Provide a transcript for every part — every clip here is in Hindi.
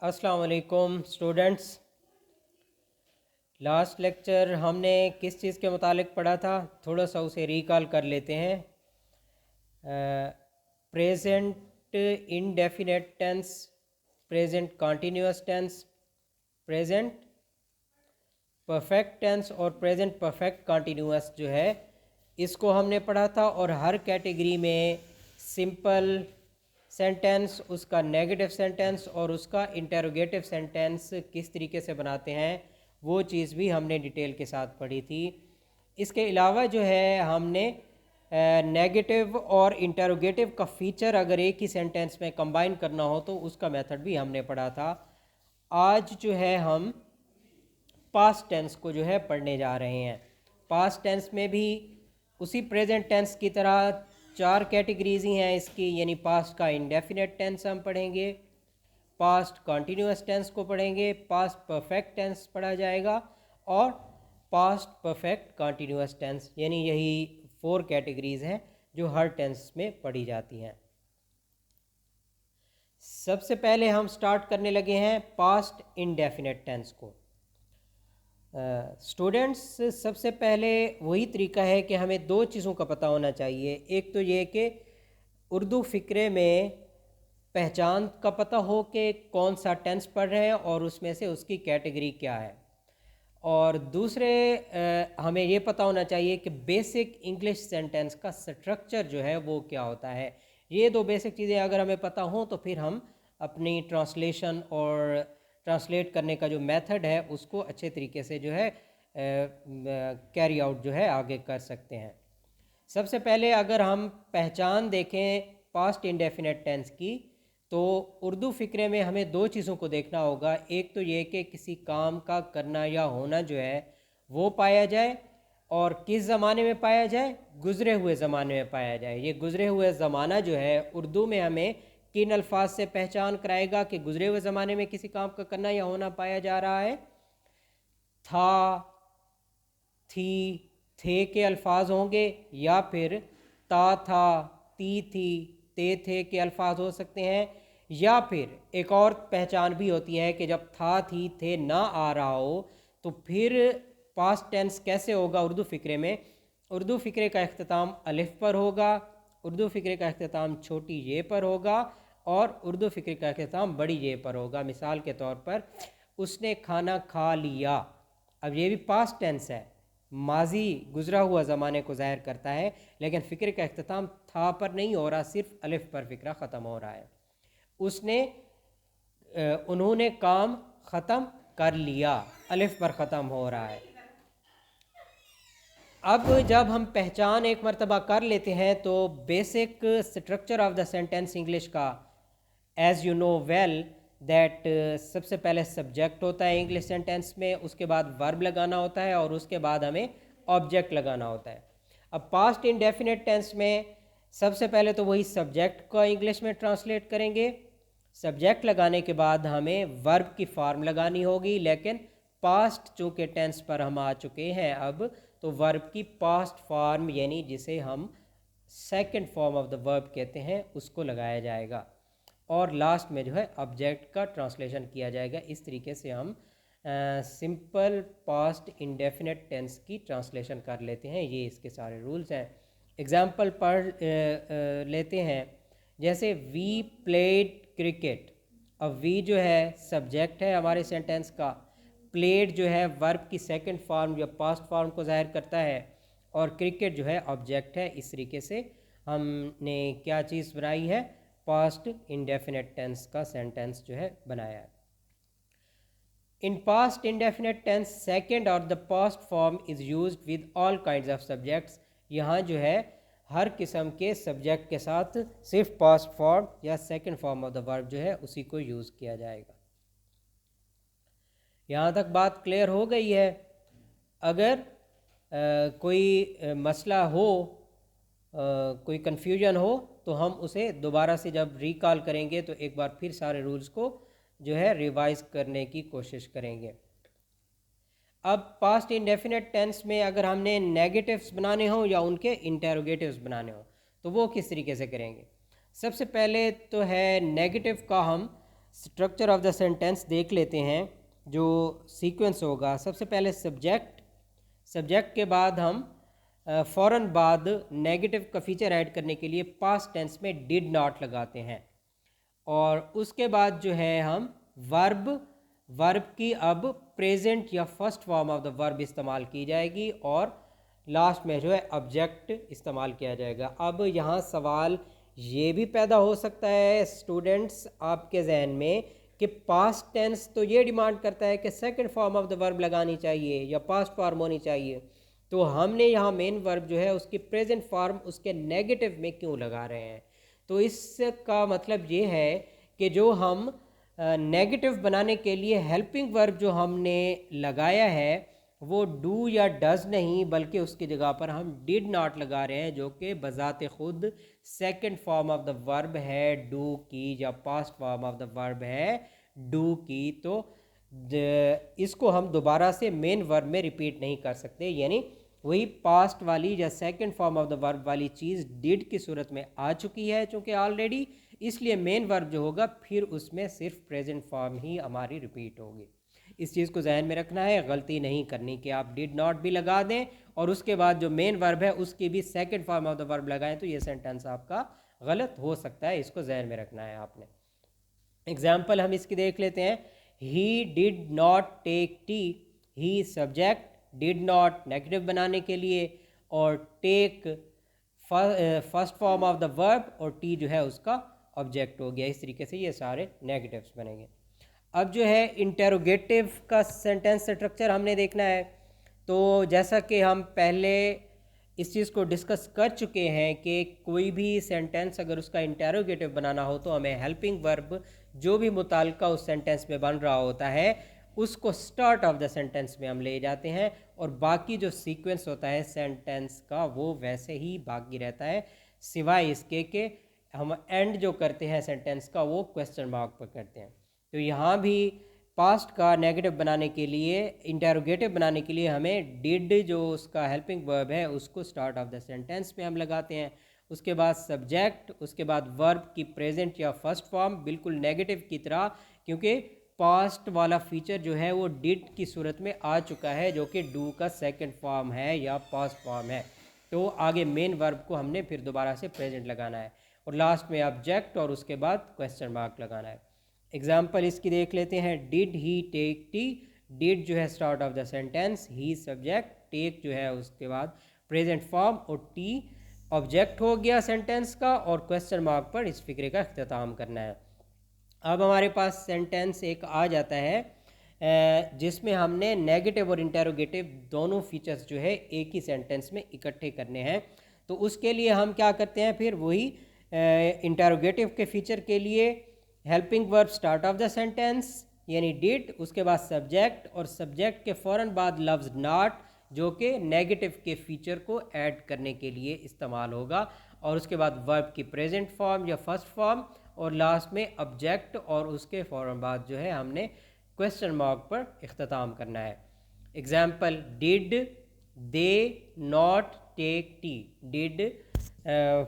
अस्सलाम वालेकुम स्टूडेंट्स। लास्ट लेक्चर हमने किस चीज़ के मुतालिक पढ़ा था, थोड़ा सा उसे रिकॉल कर लेते हैं। Present indefinite tense, present continuous tense, present perfect tense और प्रेजेंट परफेक्ट कॉन्टीन्यूअस जो है इसको हमने पढ़ा था। और हर कैटेगरी में सिंपल सेंटेंस, उसका नेगेटिव सेंटेंस और उसका इंटेरोगेटिव सेंटेंस किस तरीके से बनाते हैं वो चीज़ भी हमने डिटेल के साथ पढ़ी थी। इसके अलावा जो है हमने नेगेटिव और इंटेरोगेटिव का फीचर अगर एक ही सेंटेंस में कंबाइन करना हो तो उसका मेथड भी हमने पढ़ा था। आज जो है हम पास्ट टेंस को जो है पढ़ने जा रहे हैं। पास्ट टेंस में भी उसी प्रेजेंट टेंस की तरह चार कैटेगरीज ही हैं इसकी, यानी पास्ट का इंडेफिनेट टेंस हम पढ़ेंगे, पास्ट कॉन्टीन्यूअस टेंस को पढ़ेंगे, पास्ट परफेक्ट टेंस पढ़ा जाएगा और पास्ट परफेक्ट कॉन्टीन्यूअस टेंस, यानी यही 4 कैटेगरीज हैं जो हर टेंस में पढ़ी जाती हैं। सबसे पहले हम स्टार्ट करने लगे हैं पास्ट इंडेफिनेट टेंस को। स्टूडेंट्स सबसे पहले वही तरीका है कि हमें 2 चीज़ों का पता होना चाहिए। एक तो ये कि उर्दू फ़िक्रे में पहचान का पता हो कि कौन सा टेंस पढ़ रहे हैं और उसमें से उसकी कैटेगरी क्या है, और दूसरे हमें ये पता होना चाहिए कि बेसिक इंग्लिश सेंटेंस का स्ट्रक्चर जो है वो क्या होता है। ये 2 बेसिक चीज़ें अगर हमें पता हों तो फिर हम अपनी ट्रांसलेशन और ट्रांसलेट करने का जो मेथड है उसको अच्छे तरीके से जो है कैरी आउट जो है आगे कर सकते हैं। सबसे पहले अगर हम पहचान देखें पास्ट इंडेफिनेट टेंस की, तो उर्दू फ़िक्रे में हमें 2 चीज़ों को देखना होगा। एक तो ये कि किसी काम का करना या होना जो है वो पाया जाए, और किस ज़माने में पाया जाए, गुज़रे हुए ज़माने में पाया जाए। ये गुज़रे हुए ज़माना जो है उर्दू में हमें किन अल्फाज से पहचान कराएगा कि गुज़रे हुए ज़माने में किसी काम का करना या होना पाया जा रहा है। था, थी, थे के अल्फाज होंगे, या फिर ता था, ती थी, ते थे के अल्फाज हो सकते हैं। या फिर एक और पहचान भी होती है कि जब था, थी, थे ना आ रहा हो तो फिर पास्ट टेंस कैसे होगा उर्दू फ़िक्रे में। उर्दू फ़िक्रे का इख्तिताम अलिफ पर होगा, उर्दू फ़िक्रे का इख्तिताम छोटी ये पर होगा और उर्दू फ़िक्रे का इख्तिताम बड़ी ये पर होगा। मिसाल के तौर पर उसने खाना खा लिया, अब ये भी पास्ट टेंस है, माजी गुजरा हुआ ज़माने को ज़ाहिर करता है, लेकिन फ़िक्र का इख्तिताम था पर नहीं हो रहा, सिर्फ अलिफ पर फ़िक्रा ख़त्म हो रहा है। उसने उन्होंने काम ख़त्म कर लिया, अलिफ पर ख़त्म हो रहा है। अब जब हम पहचान एक मरतबा कर लेते हैं तो basic structure of the sentence English का, as you know well that, सबसे पहले सब्जेक्ट होता है इंग्लिश सेंटेंस में, उसके बाद वर्ब लगाना होता है और उसके बाद हमें ऑब्जेक्ट लगाना होता है। अब पास्ट इंडेफिनेट टेंस में सबसे पहले तो वही सब्जेक्ट का इंग्लिश में ट्रांसलेट करेंगे, सब्जेक्ट लगाने के बाद हमें वर्ब की फॉर्म लगानी होगी, लेकिन पास्ट चूँकि टेंस पर हम आ चुके हैं अब, तो वर्ब की पास्ट फॉर्म यानी जिसे हम second form of the verb कहते हैं उसको लगाया जाएगा, और लास्ट में जो है ऑब्जेक्ट का ट्रांसलेशन किया जाएगा। इस तरीके से हम सिंपल पास्ट इंडेफिनेट टेंस की ट्रांसलेशन कर लेते हैं। ये इसके सारे रूल्स हैं। एग्जाम्पल पढ़ लेते हैं, जैसे वी प्लेड क्रिकेट। अब वी जो है सब्जेक्ट है हमारे सेंटेंस का, प्लेड जो है वर्ब की सेकंड फॉर्म या पास्ट फॉर्म को ज़ाहिर करता है, और क्रिकेट जो है ऑब्जेक्ट है। इस तरीके से हमने क्या चीज़ बनाई है, पास्ट इंडेफिनेट टेंस का सेंटेंस जो है बनाया है। In past indefinite tense second और the past form is used with all kinds of subjects. यहाँ जो है हर किस्म के सब्जेक्ट के साथ सिर्फ पास्ट फॉर्म या second form of the verb जो है उसी को यूज़ किया जाएगा। यहाँ तक बात क्लियर हो गई है। अगर कोई मसला हो, कोई कन्फ्यूजन हो, तो हम उसे दोबारा से जब रिकॉल करेंगे तो एक बार फिर सारे रूल्स को जो है रिवाइज करने की कोशिश करेंगे। अब पास्ट इंडेफिनेट टेंस में अगर हमने नेगेटिव्स बनाने हों या उनके इंटेरोगेटिव्स बनाने हों तो वो किस तरीके से करेंगे। सबसे पहले तो है नेगेटिव का हम स्ट्रक्चर ऑफ द सेंटेंस देख लेते हैं। जो सीक्वेंस होगा, सबसे पहले सब्जेक्ट के बाद हम फ़ौरन बाद नेगेटिव का फीचर ऐड करने के लिए पास्ट टेंस में डिड नॉट लगाते हैं, और उसके बाद जो है हम वर्ब की अब प्रेजेंट या first form of the verb इस्तेमाल की जाएगी, और लास्ट में जो है ऑब्जेक्ट इस्तेमाल किया जाएगा। अब यहाँ सवाल ये भी पैदा हो सकता है स्टूडेंट्स आपके जहन में कि पास्ट टेंस तो ये डिमांड करता है कि second form of the verb लगानी चाहिए या पास्ट फॉर्म होनी चाहिए, तो हमने यहाँ मेन वर्ब जो है उसकी प्रेजेंट फॉर्म उसके नेगेटिव में क्यों लगा रहे हैं? तो इसका मतलब ये है कि जो हम नेगेटिव बनाने के लिए हेल्पिंग वर्ब जो हमने लगाया है वो डू या डज़ नहीं, बल्कि उसकी जगह पर हम डिड नॉट लगा रहे हैं, जो कि बज़ाते खुद second form of the verb है डू की, या past form of the verb है डू की। तो इसको हम दोबारा से मेन वर्ब में रिपीट नहीं कर सकते, यानी वही पास्ट वाली या second form of the verb वाली चीज़ डिड की सूरत में आ चुकी है चूँकि ऑलरेडी, इसलिए मेन वर्ब जो होगा फिर उसमें सिर्फ प्रेजेंट फॉर्म ही हमारी रिपीट होगी। इस चीज़ को जहन में रखना है, गलती नहीं करनी कि आप डिड नॉट भी लगा दें और उसके बाद जो मेन वर्ब है उसकी भी second form of the verb लगाएं, तो ये सेंटेंस आपका गलत हो सकता है। इसको जहन में रखना है आपने। एग्जाम्पल हम इसकी देख लेते हैं। He did not take tea, he subject, did not negative बनाने के लिए, और take first form of the verb, और टी जो है उसका ऑब्जेक्ट हो गया। इस तरीके से ये सारे नेगेटिव्स बनेंगे। अब जो है इंटेरोगेटिव का सेंटेंस स्ट्रक्चर हमने देखना है। तो जैसा कि हम पहले इस चीज़ को डिस्कस कर चुके हैं कि कोई भी सेंटेंस अगर उसका इंटेरोगेटिव बनाना हो तो हमें हेल्पिंग वर्ब जो भी मुताल्लिका उस सेंटेंस में बन रहा होता है उसको स्टार्ट ऑफ द सेंटेंस में हम ले जाते हैं, और बाकी जो सीक्वेंस होता है सेंटेंस का वो वैसे ही बाकी रहता है, सिवाय इसके कि हम एंड जो करते हैं सेंटेंस का वो क्वेश्चन मार्क पर करते हैं। तो यहाँ भी पास्ट का नेगेटिव बनाने के लिए, इंटेरोगेटिव बनाने के लिए हमें डिड जो उसका हेल्पिंग वर्ब है उसको स्टार्ट ऑफ द सेंटेंस में हम लगाते हैं। उसके बाद सब्जेक्ट, उसके बाद वर्ब की प्रेजेंट या फर्स्ट फॉर्म बिल्कुल नेगेटिव की तरह, क्योंकि पास्ट वाला फीचर जो है वो डिड की सूरत में आ चुका है जो कि डू का सेकंड फॉर्म है या पास्ट फॉर्म है। तो आगे मेन वर्ब को हमने फिर दोबारा से प्रेजेंट लगाना है, और लास्ट में ऑब्जेक्ट और उसके बाद क्वेश्चन मार्क लगाना है। एग्जाम्पल इसकी देख लेते हैं। Did he take tea, did जो है start of the sentence, he subject, take जो है उसके बाद प्रेजेंट फॉर्म, और टी ऑब्जेक्ट हो गया सेंटेंस का, और क्वेश्चन मार्क पर इस फिक्रे का इख्तिताम करना है। अब हमारे पास सेंटेंस एक आ जाता है जिसमें हमने नेगेटिव और इंटेरोगेटिव दोनों फीचर्स जो है एक ही सेंटेंस में इकट्ठे करने हैं। तो उसके लिए हम क्या करते हैं, फिर वही इंटेरोगेटिव के फीचर के लिए helping verb start of the sentence यानी डिड, उसके बाद सब्जेक्ट, और सब्जेक्ट के फ़ौरन बाद लफ्ज़ नॉट जो कि नेगेटिव के फीचर को ऐड करने के लिए इस्तेमाल होगा, और उसके बाद वर्ब की प्रेजेंट फॉर्म या फर्स्ट फॉर्म, और लास्ट में ऑब्जेक्ट, और उसके फ़ौरन बाद जो है हमने क्वेश्चन मार्क पर इख्तिताम करना है। Example, did they not take tea, did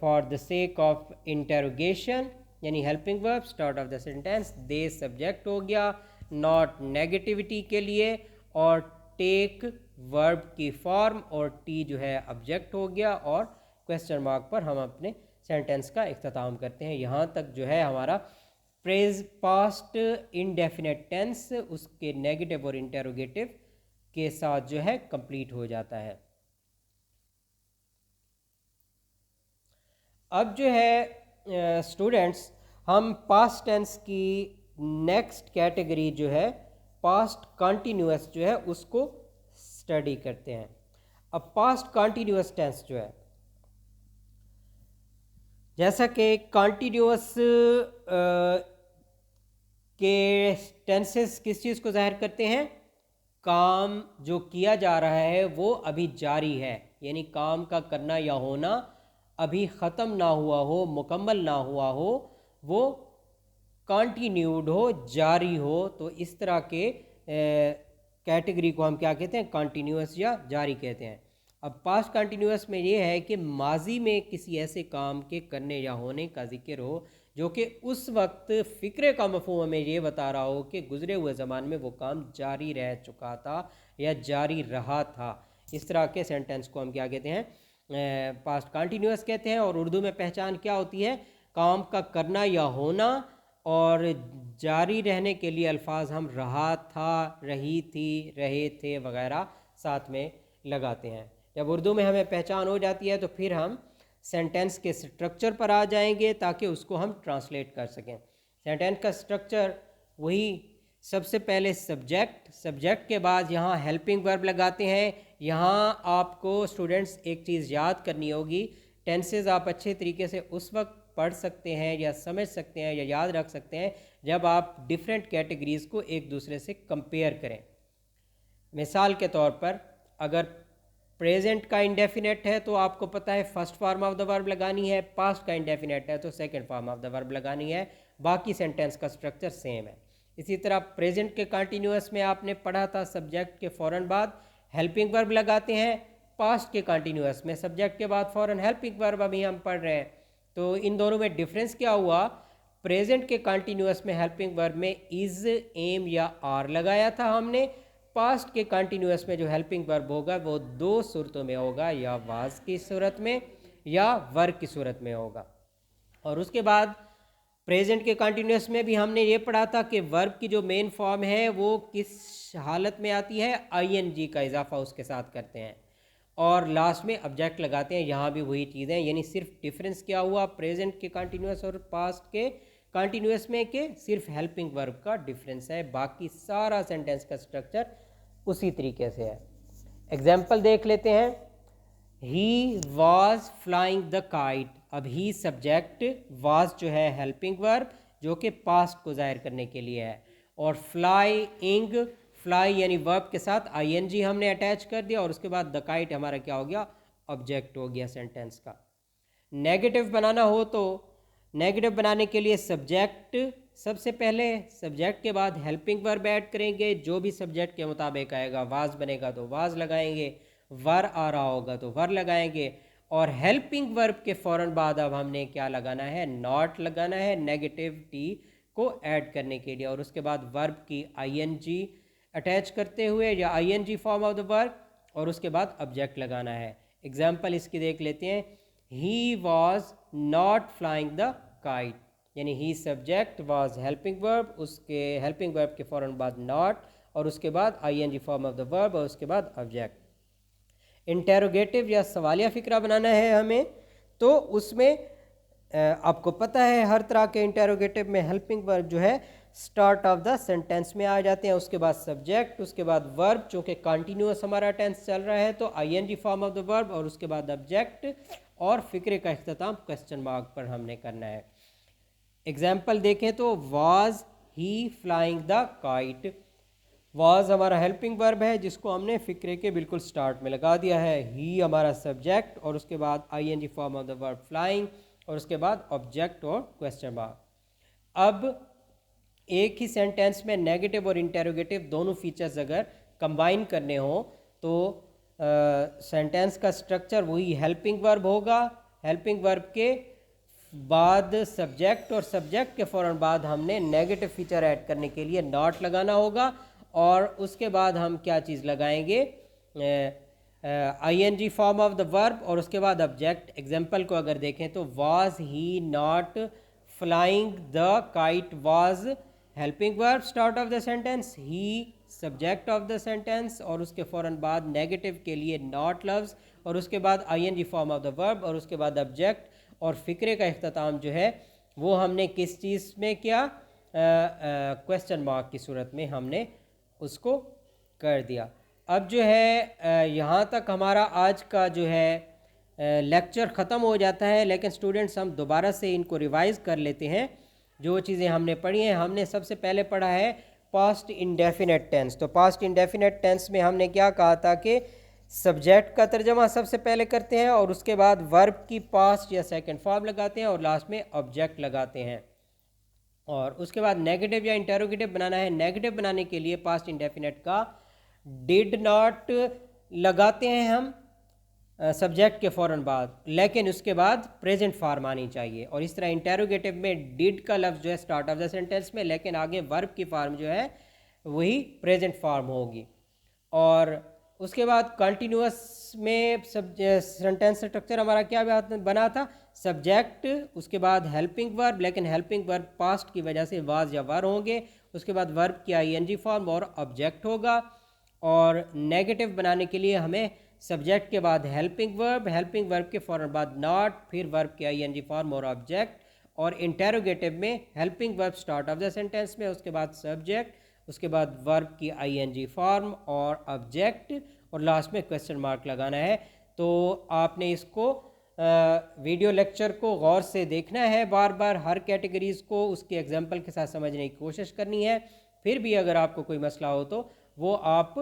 for the sake of interrogation यानी helping verb start of the sentence, they subject हो गया, नॉट नेगेटिविटी के लिए, और टेक वर्ब की फॉर्म, और टी जो है ऑब्जेक्ट हो गया, और क्वेश्चन मार्क पर हम अपने सेंटेंस का इख्तिताम करते हैं। यहाँ तक जो है हमारा प्रेज पास्ट इनडेफिनेट टेंस उसके नेगेटिव और इंटेरोगेटिव के साथ जो है कंप्लीट हो जाता है। अब जो है स्टूडेंट्स, हम पास्ट टेंस की नेक्स्ट कैटेगरी जो है पास्ट कंटिन्यूअस जो है उसको स्टडी करते हैं। अब पास्ट कंटिन्यूअस टेंस जो है, जैसा कि कंटिन्यूअस के टेंसेस किस चीज़ को ज़ाहिर करते हैं, काम जो किया जा रहा है वो अभी जारी है, यानी काम का करना या होना अभी ख़त्म ना हुआ हो, मुकम्मल ना हुआ हो, वो कंटिन्यूड हो, जारी हो। तो इस तरह के कैटेगरी को हम क्या कहते हैं, कंटिन्यूअस या जारी कहते हैं। अब पास्ट कंटिन्यूअस में ये है कि माजी में किसी ऐसे काम के करने या होने का जिक्र हो जो कि उस वक्त फ़िक्रे का मफ़हूम हमें ये बता रहा हो कि गुज़रे हुए ज़माने में वो काम जारी रह चुका था या जारी रहा था। इस तरह के सेंटेंस को हम क्या कहते हैं, पास्ट कंटिन्यूअस कहते हैं। और उर्दू में पहचान क्या होती है, काम का करना या होना, और जारी रहने के लिए अल्फाज हम रहा था, रही थी, रहे थे वगैरह साथ में लगाते हैं। जब उर्दू में हमें पहचान हो जाती है तो फिर हम सेंटेंस के स्ट्रक्चर पर आ जाएंगे ताकि उसको हम ट्रांसलेट कर सकें। सेंटेंस का स्ट्रक्चर वही, सबसे पहले सब्जेक्ट के बाद यहाँ हेल्पिंग वर्ब लगाते हैं। यहाँ आपको स्टूडेंट्स एक चीज़ याद करनी होगी, टेंसेज आप अच्छे तरीके से उस वक्त पढ़ सकते हैं या समझ सकते हैं या याद रख सकते हैं जब आप डिफरेंट कैटेगरीज़ को एक दूसरे से कंपेयर करें। मिसाल के तौर पर अगर प्रेजेंट का इंडेफिनेट है तो आपको पता है first form of the verb लगानी है, पास्ट का इंडेफिनेट है तो second form of the verb लगानी है, बाकी सेंटेंस का स्ट्रक्चर सेम है। इसी तरह प्रेजेंट के कंटिन्यूअस में आपने पढ़ा था सब्जेक्ट के फ़ौरन बाद हेल्पिंग वर्ब लगाते हैं, पास्ट के कंटिन्यूअस में सब्जेक्ट के बाद फ़ौरन हेल्पिंग वर्ब अभी हम पढ़ रहे हैं। तो इन दोनों में डिफरेंस क्या हुआ, प्रेजेंट के कंटिन्यूअस में हेल्पिंग वर्ब में इज़, एम या आर लगाया था हमने, पास्ट के कंटिन्यूअस में जो हेल्पिंग वर्ब होगा वो दो सूरतों में होगा, या वाज की सूरत में या वर की सूरत में होगा। और उसके बाद प्रेजेंट के कंटिन्यूअस में भी हमने ये पढ़ा था कि वर्ब की जो मेन फॉर्म है वो किस हालत में आती है, आईएनजी का इजाफा उसके साथ करते हैं और लास्ट में ऑब्जेक्ट लगाते हैं। यहाँ भी वही चीज़ें, यानी सिर्फ डिफरेंस क्या हुआ प्रेजेंट के कंटिन्यूअस और पास्ट के कंटिन्यूअस में के सिर्फ हेल्पिंग वर्ब का डिफरेंस है, बाकी सारा सेंटेंस का स्ट्रक्चर उसी तरीके से है। एग्जाम्पल देख लेते हैं, he was flying the kite. अब ही सब्जेक्ट, वॉज जो है हेल्पिंग वर्ब जो कि पास्ट को जाहिर करने के लिए है, और फ्लाइंग, फ्लाई यानी वर्ब के साथ आईएनजी हमने अटैच कर दिया और उसके बाद द काइट हमारा क्या हो गया, ऑब्जेक्ट हो गया सेंटेंस का। नेगेटिव बनाना हो तो नेगेटिव बनाने के लिए सब्जेक्ट, सबसे पहले सब्जेक्ट के बाद हेल्पिंग वर्ब ऐड करेंगे, जो भी सब्जेक्ट के मुताबिक आएगा, वाज बनेगा तो वाज लगाएंगे, वर आ रहा होगा तो वर लगाएंगे, और हेल्पिंग वर्ब के फ़ौरन बाद अब हमने क्या लगाना है, नॉट लगाना है नेगेटिविटी को ऐड करने के लिए, और उसके बाद वर्ब की आईएनजी अटैच करते हुए या ING form of the verb, और उसके बाद ऑब्जेक्ट लगाना है। एग्जाम्पल इसकी देख लेते हैं, he was not flying the kite, यानी he subject, was helping verb, उसके हेल्पिंग वर्ब के फ़ौरन बाद नॉट, और उसके बाद ING form of the verb, और उसके बाद ऑब्जेक्ट। इंटेरोगेटिव या सवालिया फ़िक्रा बनाना है हमें, तो उसमें आपको पता है हर तरह के इंटेरोगेटिव में हेल्पिंग वर्ब जो है स्टार्ट ऑफ द सेंटेंस में आ जाते हैं, उसके बाद सब्जेक्ट, उसके बाद वर्ब, चूँकि कंटिन्यूअस हमारा टेंस चल रहा है तो ING form of the verb, और उसके बाद ऑब्जेक्ट, और फ़िक्रे का इख्तिताम क्वेश्चन मार्क पर हमने करना है। एग्जाम्पल देखें तो was he flying the kite, was हमारा हेल्पिंग वर्ब है जिसको हमने फ़िक्रे के बिल्कुल स्टार्ट में लगा दिया है, ही हमारा सब्जेक्ट, और उसके बाद ING form of the verb flying, और उसके बाद ऑब्जेक्ट और क्वेश्चन मार्क। अब एक ही सेंटेंस में नेगेटिव और इंटेरोगेटिव दोनों फीचर्स अगर कंबाइन करने हो तो सेंटेंस का स्ट्रक्चर वही हेल्पिंग वर्ब होगा, हेल्पिंग वर्ब के बाद सब्जेक्ट, और सब्जेक्ट के फ़ौरन बाद हमने नेगेटिव फीचर ऐड करने के लिए नॉट लगाना होगा, और उसके बाद हम क्या चीज़ लगाएंगे, ING form of the verb, और उसके बाद ऑब्जेक्ट। एग्जाम्पल को अगर देखें तो was he not flying the kite, was helping verb start of the sentence, he subject of the sentence, और उसके फ़ौरन बाद नेगेटिव के लिए नॉट लफ्ज़, और उसके बाद ING form of the verb, और उसके बाद ऑब्जेक्ट। और फ़िक्रे का इख्तिताम जो है वो हमने किस चीज़ में किया, क्वेश्चन मार्क की सूरत में हमने उसको कर दिया। अब जो है यहाँ तक हमारा आज का जो है लेक्चर ख़त्म हो जाता है, लेकिन स्टूडेंट्स हम दोबारा से इनको रिवाइज़ कर लेते हैं जो चीज़ें हमने पढ़ी हैं। हमने सबसे पहले पढ़ा है पास्ट इंडेफिनेट टेंस। तो पास्ट इंडेफिनेट टेंस में हमने क्या कहा था कि सब्जेक्ट का तर्जमा सबसे पहले करते हैं, और उसके बाद वर्ब की पास्ट या सेकंड फॉर्म लगाते हैं, और लास्ट में ऑब्जेक्ट लगाते हैं। और उसके बाद नेगेटिव या इंटेरोगेटिव बनाना है। नेगेटिव बनाने के लिए पास्ट इंडेफिनेट का डिड नॉट लगाते हैं हम, सब्जेक्ट के फ़ौरन बाद, लेकिन उसके बाद प्रेजेंट फॉर्म आनी चाहिए। और इस तरह इंटेरोगेटिव में डिड का लफ्ज़ जो है स्टार्ट ऑफ द सेंटेंस में, लेकिन आगे वर्ब की फॉर्म जो है वही प्रेजेंट फॉर्म होगी। और उसके बाद कंटिन्यूअस में सब सेंटेंस स्ट्रक्चर हमारा क्या बना था, सब्जेक्ट, उसके बाद हेल्पिंग वर्ब, लेकिन हेल्पिंग वर्ब पास्ट की वजह से वाज या वर होंगे, उसके बाद वर्ब की आईएनजी फॉर्म और ऑब्जेक्ट होगा। और नेगेटिव बनाने के लिए हमें सब्जेक्ट के बाद हेल्पिंग वर्ब के फ़ौरन बाद नॉट, फिर वर्ब की आईएनजी फॉर्म और ऑब्जेक्ट। और इंटेरोगेटिव में helping verb start of the sentence में, उसके बाद सब्जेक्ट, उसके बाद वर्ब की आईएनजी फॉर्म और ऑब्जेक्ट, और लास्ट में क्वेश्चन मार्क लगाना है। तो आपने इसको वीडियो लेक्चर को गौर से देखना है, बार बार हर कैटेगरीज़ को उसके एग्जाम्पल के साथ समझने की कोशिश करनी है। फिर भी अगर आपको कोई मसला हो तो वो आप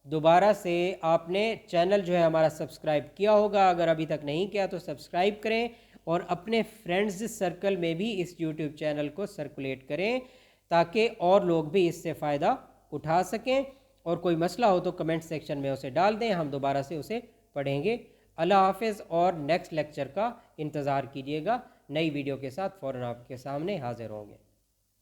दोबारा से, आपने चैनल जो है हमारा सब्सक्राइब किया होगा, अगर अभी तक नहीं किया तो सब्सक्राइब करें और अपने फ्रेंड्स सर्कल में भी इस यूट्यूब चैनल को सर्कुलेट करें ताकि और लोग भी इससे फ़ायदा उठा सकें। और कोई मसला हो तो कमेंट सेक्शन में उसे डाल दें, हम दोबारा से उसे पढ़ेंगे। अल्लाह हाफ़िज़, और नेक्स्ट लेक्चर का इंतज़ार कीजिएगा, नई वीडियो के साथ फ़ौरन आपके सामने हाज़िर होंगे।